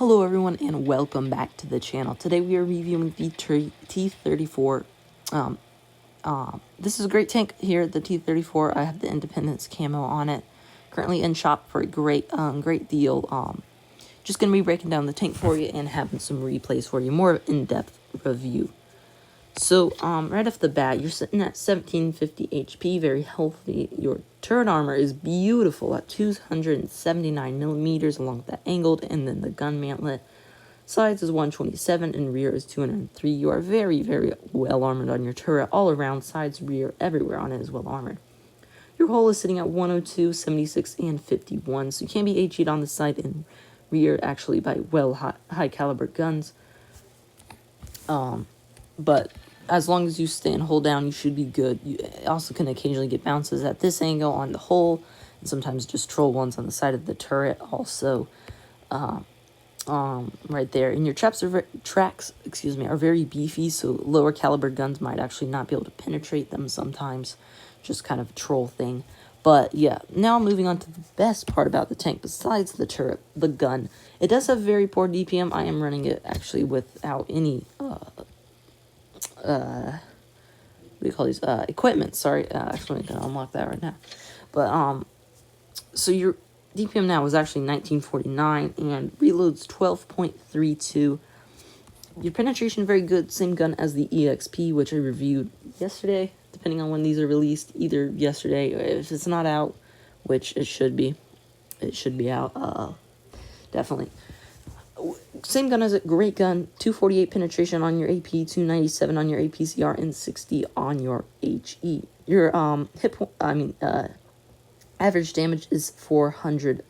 Hello everyone and welcome back to the channel. Today we are reviewing the T-34. This is a great tank here, the T-34. I have the Independence camo on it. Currently in shop for a great deal. Just going to be breaking down the tank for you and having some replays for you. More in-depth review. So, right off the bat, you're sitting at 1750 HP, very healthy. Your turret armor is beautiful at 279 millimeters along that angled, and then the gun mantlet sides is 127 and rear is 203. You are very, very well armored on your turret, all around, sides, rear, everywhere on it is well armored. Your hull is sitting at 102, 76, and 51, so you can be HE'd on the side and rear actually by high caliber guns. But as long as you stay and hold down, you should be good. You also can occasionally get bounces at this angle on the hull, and sometimes just troll ones on the side of the turret also. Right there. And your tracks are very beefy, so lower caliber guns might actually not be able to penetrate them sometimes. Just kind of a troll thing. But yeah, now moving on to the best part about the tank besides the turret, the gun. It does have very poor DPM. I am running it actually without any what do you call these, equipment, sorry, actually I'm gonna unlock that right now, but, so your DPM now is actually 1949, and reloads 12.32, your penetration very good, same gun as the EXP, which I reviewed yesterday, depending on when these are released, either yesterday, or if it's not out, which it should be out, definitely. Same gun as it, great gun, 248 penetration on your AP, 297 on your APCR, and 60 on your HE. Your average damage is 400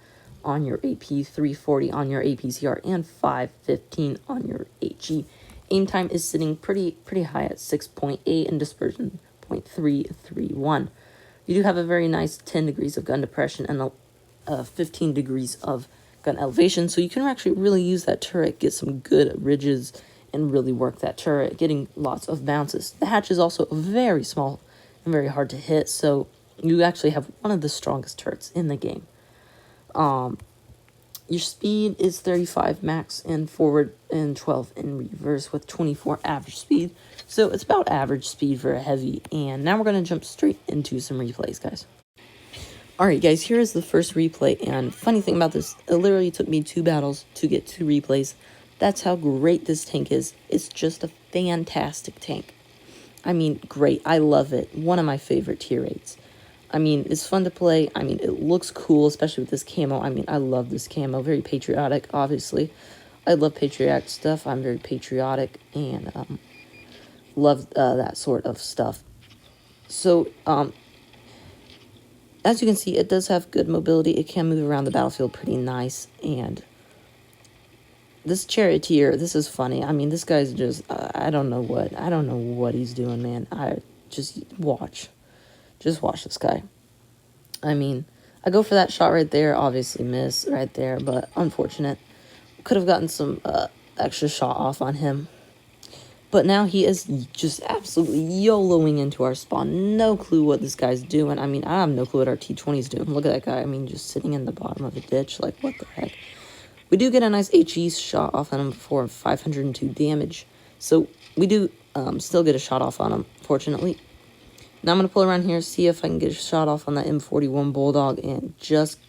on your AP, 340 on your APCR, and 515 on your HE. Aim time is sitting pretty high at 6.8 and dispersion 0.331. You do have a very nice 10 degrees of gun depression and 15 degrees of gun elevation, so you can actually really use that turret, get some good ridges, and really work that turret, getting lots of bounces. The hatch is also very small and very hard to hit, so you actually have one of the strongest turrets in the game. Your speed is 35 max and forward and 12 in reverse with 24 average speed, so it's about average speed for a heavy. And now we're going to jump straight into some replays, guys. Alright guys, here is the first replay, and funny thing about this, it literally took me 2 battles to get 2 replays. That's how great this tank is. It's just a fantastic tank. I mean, great. I love it. One of my favorite tier 8s. I mean, it's fun to play. I mean, it looks cool, especially with this camo. I mean, I love this camo. Very patriotic, obviously. I love patriotic stuff. I'm very patriotic and love that sort of stuff. So, as you can see, it does have good mobility. It can move around the battlefield pretty nice. And this charioteer, this is funny. I mean, this guy's just, I don't know what he's doing, man. Just watch this guy. I mean, I go for that shot right there. Obviously miss right there, but unfortunate. Could have gotten some extra shot off on him. But now he is just absolutely YOLOing into our spawn. No clue what this guy's doing. I mean, I have no clue what our T-20 is doing. Look at that guy. I mean, just sitting in the bottom of a ditch. Like, what the heck? We do get a nice HE shot off on him for 502 damage. So, we do still get a shot off on him, fortunately. Now I'm going to pull around here, see if I can get a shot off on that M41 Bulldog. And just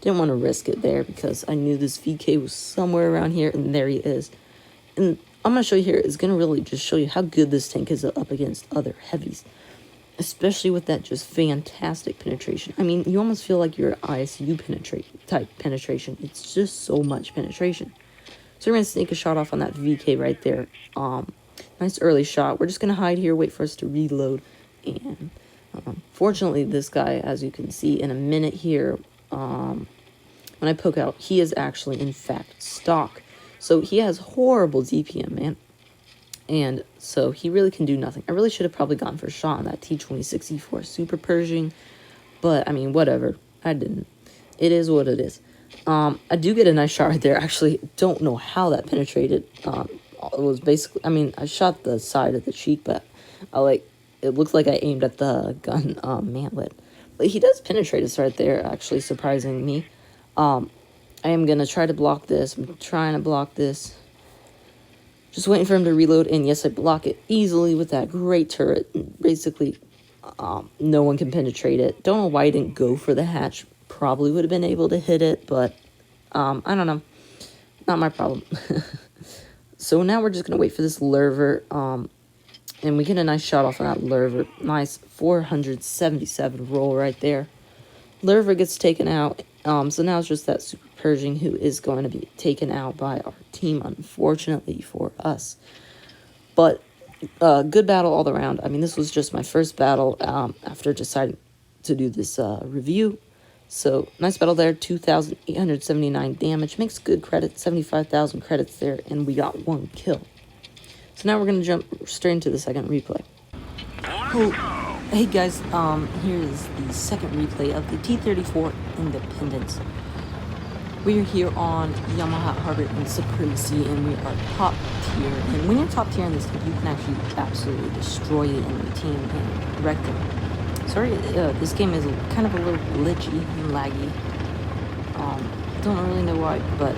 didn't want to risk it there because I knew this VK was somewhere around here. And there he is. And I'm going to show you here is going to really just show you how good this tank is up against other heavies. Especially with that just fantastic penetration. I mean, you almost feel like you're an ISU type penetration. It's just so much penetration. So we're going to sneak a shot off on that VK right there. Nice early shot. We're just going to hide here, wait for us to reload. And fortunately, this guy, as you can see in a minute here, when I poke out, he is actually, in fact, stock. So he has horrible DPM, man. And so he really can do nothing. I really should have probably gone for a shot on that T-26E4 Super Pershing. But, I mean, whatever. I didn't. It is what it is. I do get a nice shot right there. Actually, don't know how that penetrated. It was basically, I mean, I shot the side of the cheek, but it looked like I aimed at the gun mantlet. But he does penetrate us right there, actually surprising me. I am going to try to block this. I'm trying to block this. Just waiting for him to reload. And yes, I block it easily with that great turret. Basically, no one can penetrate it. Don't know why I didn't go for the hatch. Probably would have been able to hit it, but I don't know. Not my problem. So now we're just going to wait for this lurver. And we get a nice shot off of that lurver. Nice 477 roll right there. Lurver gets taken out. So now it's just that Super Pershing who is going to be taken out by our team, unfortunately for us. But good battle all around. I mean, this was just my first battle after deciding to do this review. So nice battle there. 2,879 damage. Makes good credit. 75,000 credits there. And we got 1 kill. So now we're going to jump straight into the second replay. Cool. Hey guys, here is the second replay of the T-34 Independence. We are here on Yamaha Harbor and Supremacy, and we are top tier. And when you're top tier in this game, you can actually absolutely destroy the enemy team and wreck them. Sorry, this game is kind of a little glitchy and laggy. Don't really know why, but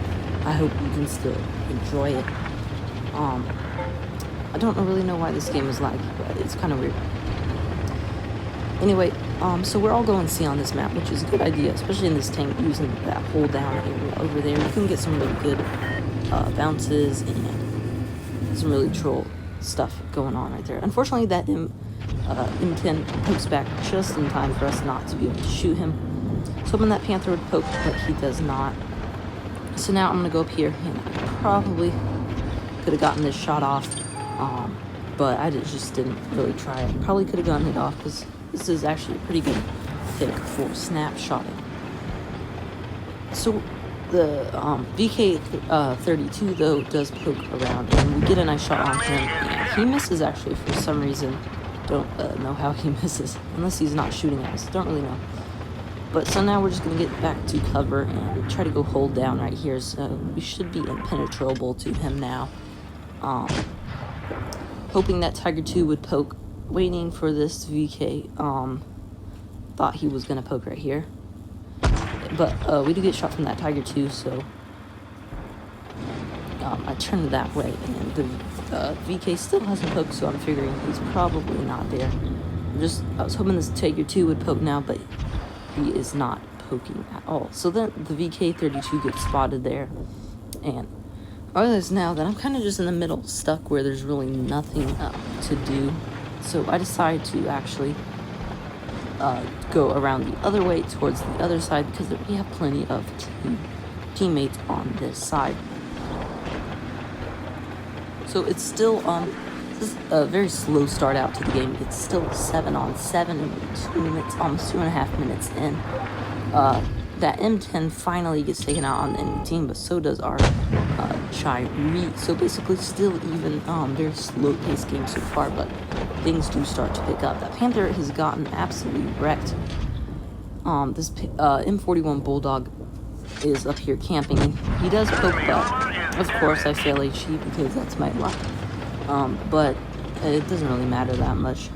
I hope you can still enjoy it. I don't really know why this game is laggy, but it's kind of weird. Anyway, so we're all going C on this map, which is a good idea, especially in this tank, using that hold down area over there. You can get some really good bounces and some really troll stuff going on right there. Unfortunately, that M10 pokes back just in time for us not to be able to shoot him. So hoping that Panther would poke, but he does not. So now I'm going to go up here, and I probably could have gotten this shot off, but I just didn't really try it. Probably could have gotten it off, because this is actually a pretty good pick for snapshotting. So the VK-32 though does poke around, and we get a nice shot on him, and he misses actually for some reason. Don't know how he misses, unless he's not shooting at us. Don't really know. But so now we're just going to get back to cover and try to go hold down right here. So we should be impenetrable to him now. Hoping that Tiger 2 would poke. Waiting for this VK. Thought he was going to poke right here. But we do get shot from that Tiger 2, so I turned that way. And the VK still hasn't poked, so I'm figuring he's probably not there. I was hoping this Tiger 2 would poke now, but he is not poking at all. So then the VK-32 gets spotted there, and I realize now that I'm kind of just in the middle, stuck where there's really nothing to do. So I decide to actually go around the other way towards the other side, because we have plenty of teammates on this side. So it's still this is a very slow start out to the game. It's still 7 on 7, 2 minutes, almost 2.5 minutes in. That M10 finally gets taken out on the enemy team, but so does our Chai-Re. So basically still even very slow-paced game so far, but things do start to pick up. That Panther has gotten absolutely wrecked. This M41 Bulldog is up here camping, and he does poke, but of course I fail HE because that's my luck. But it doesn't really matter that much.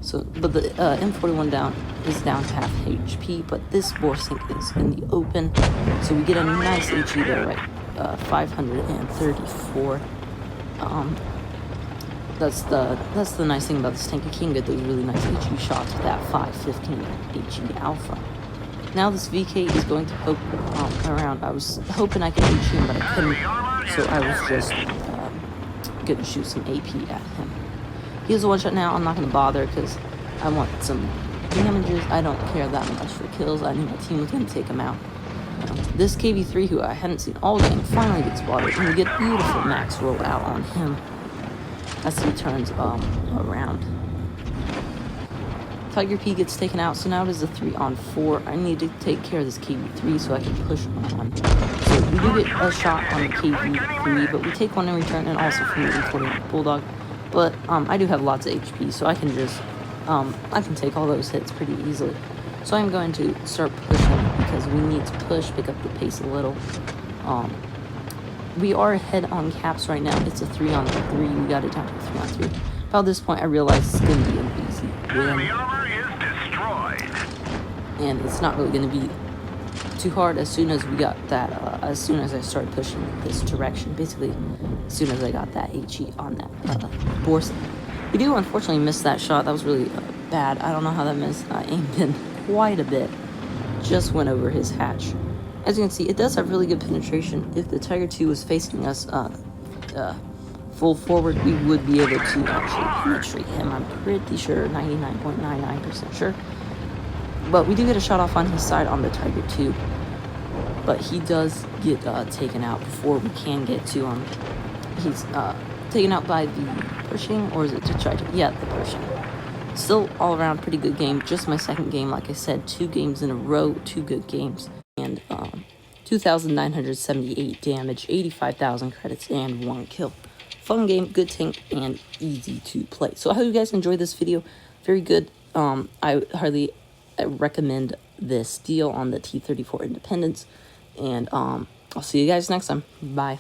So, but the M41 is down to half HP, but this Borsink is in the open, so we get a nice HE there, right? 534. That's the nice thing about this tank. You can get those really nice HE shots with that 515 HE alpha. Now this VK is going to poke around. I was hoping I could HE him, but I couldn't, so I was just going to shoot some AP at him. He has a one-shot now. I'm not going to bother because I want some damages. I don't care that much for kills. I knew my team was going to take him out. This KV3, who I hadn't seen all game, finally gets spotted, and we get beautiful max roll out on him as he turns around. Tiger P gets taken out, so now it is a 3-on-4. I need to take care of this KV3 so I can push on. So we do get a shot on the KV3, but we take one in return, and also from the M41 Bulldog. But I do have lots of HP, so I can just I can take all those hits pretty easily. So I'm going to start pushing because we need to push, pick up the pace a little. We are ahead on caps right now. It's a 3-on-3. We got it down to a 3-on-3. About this point, I realized it's going to be an easy win. And it's not really going to be too hard as soon as we got that, as soon as I started pushing this direction. Basically, as soon as I got that HE on that boar. We do unfortunately miss that shot. That was really bad. I don't know how that missed. I aimed in quite a bit. Just went over his hatch. As you can see, it does have really good penetration. If the Tiger II was facing us full forward, we would be able to actually penetrate him. I'm pretty sure, 99.99% sure. But we do get a shot off on his side on the Tiger II. But he does get taken out before we can get to him. He's taken out by the pushing, or is it to try to? Yeah, the pushing. Still all around pretty good game. Just my second game, like I said, 2 games in a row, 2 good games. And 2,978 damage, 85,000 credits, and 1 kill. Fun game, good tank, and easy to play. So I hope you guys enjoyed this video. Very good. I highly recommend this deal on the T-34 Independence. And I'll see you guys next time. Bye.